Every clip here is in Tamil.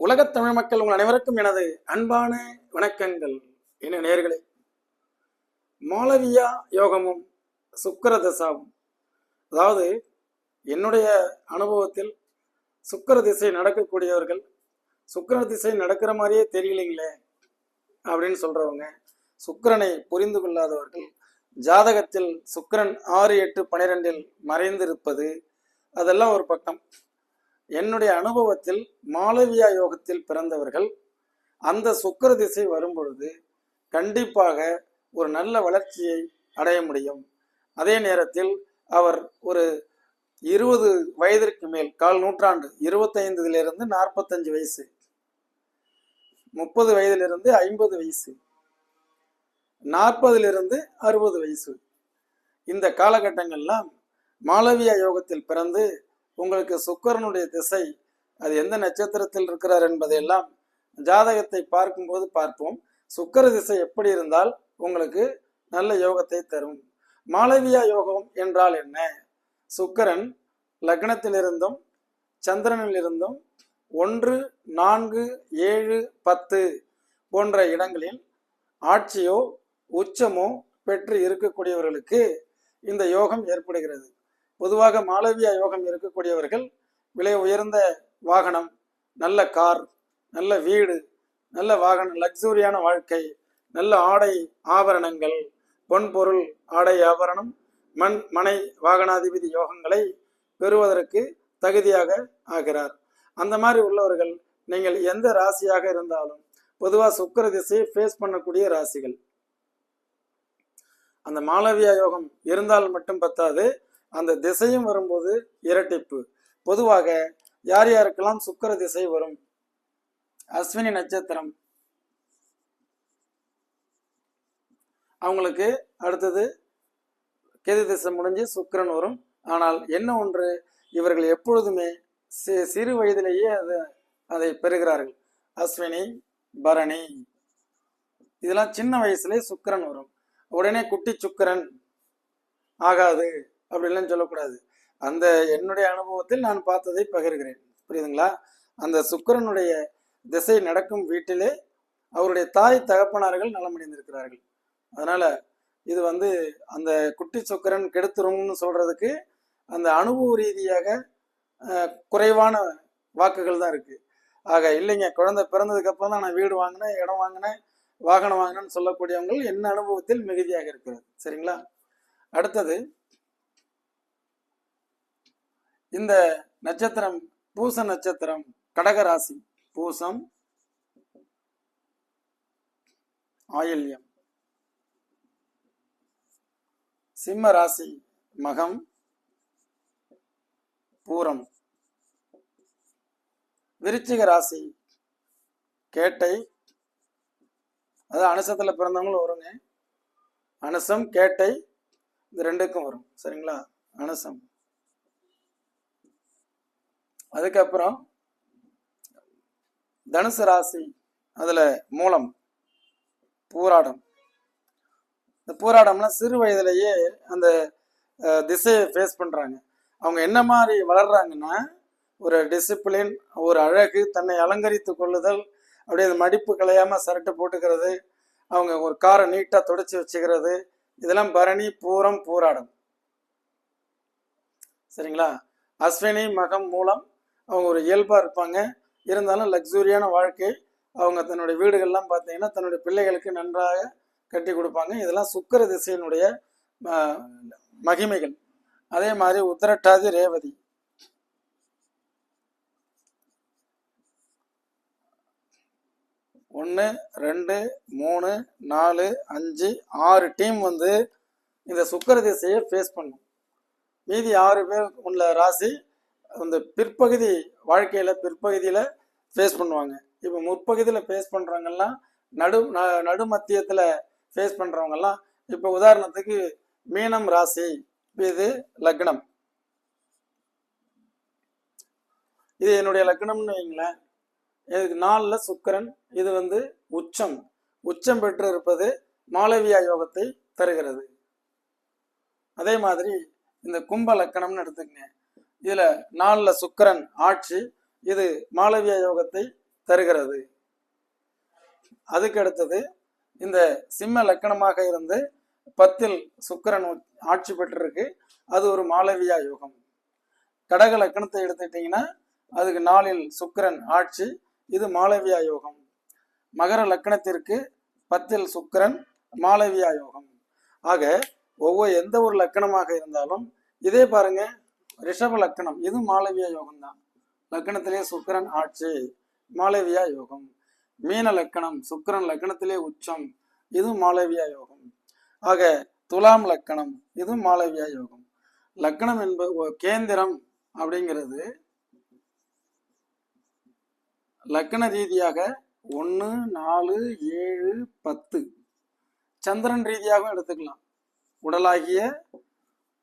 உலகத் தமிழ் மக்கள் உங்கள் அனைவருக்கும் எனது அன்பான வணக்கங்கள். என்ன நேர்களே, மாளவியா யோகமும் சுக்கிர தசாவும், அதாவது என்னுடைய அனுபவத்தில் சுக்கிர திசை நடக்கக்கூடியவர்கள் சுக்கிர திசை நடக்கிற மாதிரியே தெரியலைங்களே அப்படின்னு சொல்றவங்க, சுக்கிரனை புரிந்து கொள்ளாதவர்கள், ஜாதகத்தில் சுக்கிரன் 6, 8, 12 மறைந்திருப்பது, அதெல்லாம் ஒரு பக்கம். என்னுடைய அனுபவத்தில் மாளவியா யோகத்தில் பிறந்தவர்கள் அந்த சுக்கிர திசை வரும் பொழுது கண்டிப்பாக ஒரு நல்ல வளர்ச்சியை அடைய முடியும். அதே நேரத்தில் அவர் ஒரு 20 வயதிற்கு மேல், கால் நூற்றாண்டு, 25 45 வயசு, 30 வயதிலிருந்து 50 வயசு, 40 60 வயசு, இந்த காலகட்டங்கள்லாம் மாளவியா யோகத்தில் பிறந்து உங்களுக்கு சுக்கிரனுடைய திசை அது எந்த நட்சத்திரத்தில் இருக்கிறார் என்பதையெல்லாம் ஜாதகத்தை பார்க்கும்போது பார்ப்போம். சுக்கிர திசை எப்படி இருந்தால் உங்களுக்கு நல்ல யோகத்தை தரும். மாளவியா யோகம் என்றால் என்ன? சுக்கிரன் லக்னத்திலிருந்தும் சந்திரனிலிருந்தும் 1, 4, 7, 10 போன்ற இடங்களில் ஆட்சியோ உச்சமோ பெற்று இருக்கக்கூடியவர்களுக்கு இந்த யோகம் ஏற்படுகிறது. பொதுவாக மாளவியா யோகம் இருக்கக்கூடியவர்கள் விலை உயர்ந்த வாகனம், நல்ல கார், நல்ல வீடு, நல்ல வாகனம், லக்ஸூரியான வாழ்க்கை, நல்ல ஆடை ஆபரணங்கள், பொன்பொருள் ஆடை ஆபரணம், மனை வாகனாதிபதி யோகங்களை பெறுவதற்கு தகுதியாக ஆகிறார். அந்த மாதிரி உள்ளவர்கள் நீங்கள் எந்த ராசியாக இருந்தாலும் பொதுவாக சுக்கிர திசையை ஃபேஸ் பண்ணக்கூடிய ராசிகள். அந்த மாளவியா யோகம் இருந்தால் மட்டும் பத்தாது, அந்த திசையும் வரும்போது இரட்டிப்பு. பொதுவாக யார் யாருக்கெல்லாம் சுக்கிர திசை வரும்? அஸ்வினி நட்சத்திரம் அவங்களுக்கு அடுத்தது கேது திசை முடிஞ்சு சுக்கிரன் வரும். ஆனால் என்ன ஒன்று, இவர்கள் எப்பொழுதுமே சிறு வயதிலேயே அதை பெறுகிறார்கள். அஸ்வினி, பரணி, இதெல்லாம் சின்ன வயசுலேயே சுக்கிரன் வரும். உடனே குட்டி சுக்கிரன் ஆகாது அப்படின்லாம் சொல்லக்கூடாது. அந்த என்னுடைய அனுபவத்தில் நான் பார்த்ததை பகிர்கிறேன், புரியுதுங்களா? அந்த சுக்கிரனுடைய திசை நடக்கும் வீட்டிலே அவருடைய தாய் தகப்பனார்கள் நலமடைந்திருக்கிறார்கள். அதனால இது அந்த குட்டி சுக்கிரன் கெடுத்துரும்னு சொல்றதுக்கு அந்த அனுபவ ரீதியாக குறைவான வாக்குகள் தான் இருக்கு. ஆக இல்லைங்க, குழந்தை பிறந்ததுக்கு அப்புறம் தான் நான் வீடு வாங்கினேன், இடம் வாங்கினேன், வாகனம் வாங்கினேன்னு சொல்லக்கூடியவங்க என்ன அனுபவத்தில் மிகுதியாக இருக்கிறது. சரிங்களா? அடுத்தது இந்த நட்சத்திரம் பூச நட்சத்திரம், கடகராசி, பூசம், ஆயில்யம், சிம்ம ராசி மகம், பூரம், விருச்சிக ராசி கேட்டை, அது அனுசத்துல பிறந்தவங்களும் வருங்க. அனுசம் கேட்டை இந்த ரெண்டுக்கும் வரும். சரிங்களா? அனுசம். அதுக்கப்புறம் தனுசு ராசி, அதுல மூலம், பூராடம். இந்த பூராடம்லாம் சிறு வயதிலேயே அந்த திசையை ஃபேஸ் பண்றாங்க. அவங்க என்ன மாதிரி வளர்றாங்கன்னா, ஒரு டிசிப்ளின், ஒரு அழகு, தன்னை அலங்கரித்து கொள்ளுதல், அப்படியே மடிப்பு கலையாம சரட்டு போட்டுக்கிறது, அவங்க ஒரு காரை நீட்டா துடைச்சி வச்சுக்கிறது, இதெல்லாம் பரணி, பூரம், பூராடம். சரிங்களா? அஸ்வினி, மகம், மூலம் அவங்க ஒரு இயல்பா இருப்பாங்க. இருந்தாலும் லக்ஸூரியான வாழ்க்கை. அவங்க தன்னுடைய வீடுகள்லாம் பார்த்தீங்கன்னா தன்னுடைய பிள்ளைகளுக்கு நன்றாக கட்டி கொடுப்பாங்க. இதெல்லாம் சுக்கிர திசையினுடைய மகிமைகள். அதே மாதிரி உத்திரட்டாதி, ரேவதி, ஒன்று, 2, 3, 4, 5, 6 டீம் இந்த சுக்கிர திசையை ஃபேஸ் பண்ணும். மீதி 6 பேர் உள்ள ராசி அந்த பிற்பகுதி வாழ்க்கையில பிற்பகுதியில ஃபேஸ் பண்ணுவாங்க. இப்போ முற்பகுதியில் ஃபேஸ் பண்றவங்கெல்லாம் நடு மத்தியத்துல ஃபேஸ் பண்றவங்கெல்லாம், இப்போ உதாரணத்துக்கு மீனம் ராசி, இது லக்னம், இது என்னுடைய லக்னம்னு வைங்களேன். இதுக்கு 4ல் சுக்கிரன், இது உச்சம் பெற்று இருப்பது மாளவியா யோகத்தை தருகிறது. அதே மாதிரி இந்த கும்ப லக்கணம்னு எடுத்துக்கங்க. இதுல 4ல் சுக்கிரன் ஆட்சி, இது மாளவியா யோகத்தை தருகிறது. அதுக்கு அடுத்தது இந்த சிம்ம லக்கணமாக இருந்து 10ல் சுக்கிரன் ஆட்சி பெற்றிருக்கு, அது ஒரு மாளவியா யோகம். கடக லக்கணத்தை எடுத்துக்கிட்டீங்கன்னா அதுக்கு 4ல் சுக்கிரன் ஆட்சி, இது மாளவியா யோகம். மகர லக்கணத்திற்கு 10ல் சுக்கிரன் மாளவியா யோகம். ஆக எந்த ஒரு லக்கணமாக இருந்தாலும் இதே பாருங்க, ரிஷப லக்கணம் இது மாளவியா யோகம் தான், லக்கணத்திலே சுக்கிரன் ஆட்சி, மாளவியா யோகம். மீன லக்கணம் சுக்கிரன் லக்கணத்திலே உச்சம், இது மாளவியா யோகம். ஆக துலாம் லக்கணம் இது மாளவியா யோகம். லக்கணம் என்பது கேந்திரம் அப்படிங்கிறது லக்கண ரீதியாக 1, 4, 7, 10 சந்திரன் ரீதியாகவும் எடுத்துக்கலாம். உடலாகிய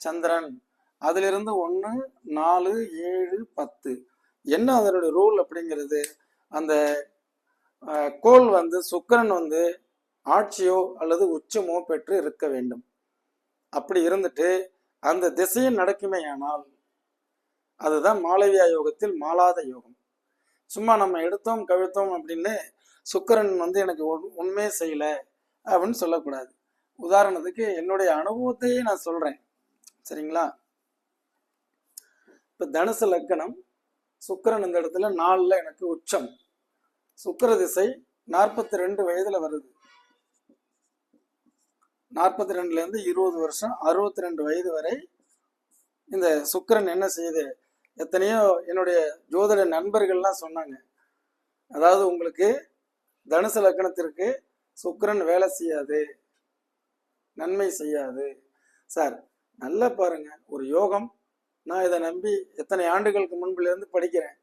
சந்திரன், அதிலிருந்து 1, 4, 7, 10 என்ன அதனுடைய ரூல் அப்படிங்கிறது, அந்த கோள் சுக்கிரன் ஆட்சியோ அல்லது உச்சமோ பெற்று இருக்க வேண்டும். அப்படி இருந்துட்டு அந்த திசையில் நடக்குமேயானால் அதுதான் மாளவியா யோகத்தில் மாளாத யோகம். சும்மா நம்ம எடுத்தோம் கவிழ்த்தோம் அப்படின்னு சுக்கிரன் எனக்கு உண்மையே செய்யல அப்படின்னு சொல்லக்கூடாது. உதாரணத்துக்கு என்னுடைய அனுபவத்தையே நான் சொல்றேன், சரிங்களா? இப்ப தனுசு லக்கணம் சுக்கிரன் இந்த இடத்துல 4ல் எனக்கு உச்சம், சுக்கிர திசை 42 வயதுல வருது. 42ல இருந்து 20 வருஷம் 62 வயது வரை இந்த சுக்கிரன் என்ன செய்யுது, எத்தனையோ என்னுடைய ஜோதிட நண்பர்கள்லாம் சொன்னாங்க, அதாவது உங்களுக்கு தனுசு லக்கணத்திற்கு சுக்கிரன் வேலை செய்யாது, நன்மை செய்யாது. சார் நல்லா பாருங்க, ஒரு யோகம், நான் இதை நம்பி எத்தனை ஆண்டுகளுக்கு முன்புல இருந்து படிக்கிறேன்.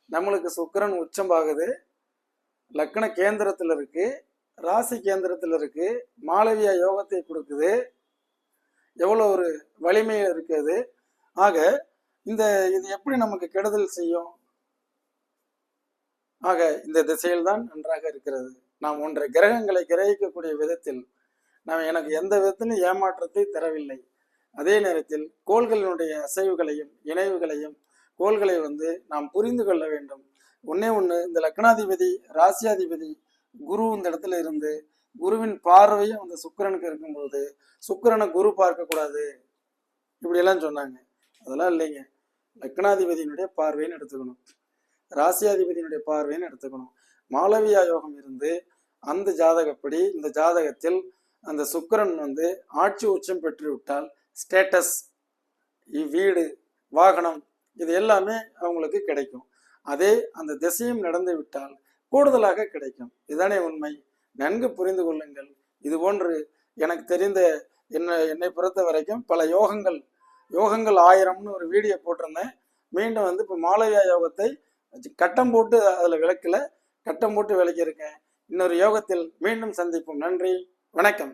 நம்மளுக்கு சுக்கிரன் உச்சமாகுது, லக்கண கேந்திரத்தில் இருக்கு, ராசி கேந்திரத்தில் இருக்கு, மாளவியா யோகத்தை கொடுக்குது, எவ்வளோ ஒரு வலிமை இருக்குது. ஆக இது எப்படி நமக்கு கெடுதல் செய்யும்? ஆக இந்த திசையில் தான் நன்றாக இருக்கிறது. நாம் ஒன்றை கிரகங்களை கிரகிக்கக்கூடிய விதத்தில் நாம் எனக்கு எந்த விதத்திலும் ஏமாற்றத்தை தரவில்லை. அதே நேரத்தில் கோள்களினுடைய அசைவுகளையும் இணைவுகளையும் கோள்களை நாம் புரிந்து கொள்ள வேண்டும். ஒன்னே ஒன்று, இந்த லக்னாதிபதி ராசியாதிபதி குரு இந்த இடத்துல இருந்து குருவின் பார்வையும் அந்த சுக்கிரனுக்கு இருக்கும்போது சுக்கிரனை குரு பார்க்க கூடாது இப்படி எல்லாம் சொன்னாங்க. அதெல்லாம் இல்லைங்க. லக்னாதிபதியினுடைய பார்வைன்னு எடுத்துக்கணும், ராசியாதிபதியினுடைய பார்வைன்னு எடுத்துக்கணும். மாளவியா யோகம் இருந்து அந்த ஜாதகப்படி இந்த ஜாதகத்தில் அந்த சுக்கிரன் ஆட்சி உச்சம் பெற்று விட்டால் ஸ்டேட்டஸ், வீடு, வாகனம், இது எல்லாமே அவங்களுக்கு கிடைக்கும். அதே அந்த திசையும் நடந்து விட்டால் கூடுதலாக கிடைக்கும். இதுதானே உண்மை. நன்கு புரிந்து கொள்ளுங்கள். இது போன்று எனக்கு தெரிந்த என்னை பொறுத்த வரைக்கும் பல யோகங்கள் 1000ன்னு ஒரு வீடியோ போட்டிருந்தேன். மீண்டும் இப்போ மாளவியா யோகத்தை கட்டம் போட்டு அதில் விளக்கல, கட்டம் போட்டு விளக்கியிருக்கேன். இன்னொரு யோகத்தில் மீண்டும் சந்திப்போம். நன்றி, வணக்கம்.